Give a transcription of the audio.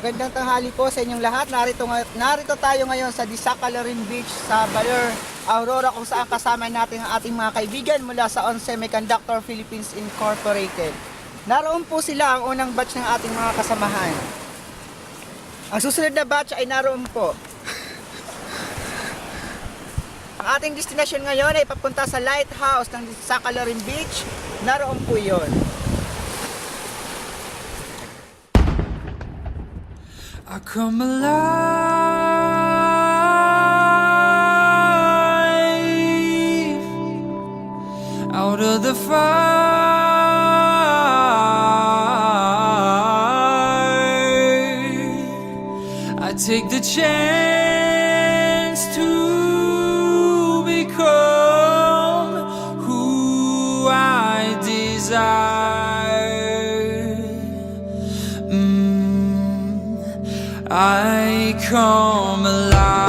Magandang tanghali po sa inyong lahat. Narito tayo ngayon sa Baler Beach sa Baler, Aurora, kung saan kasama natin ang ating mga kaibigan mula sa On Semiconductor Philippines Incorporated. Naroon po sila, ang unang batch ng ating mga kasamahan. Ang susunod na batch ay naroon po. Ang ating destination ngayon ay papunta sa lighthouse ng Baler Beach. Naroon po yun. I come alive out of the fire. I take the chance to become who I desire. I come alive.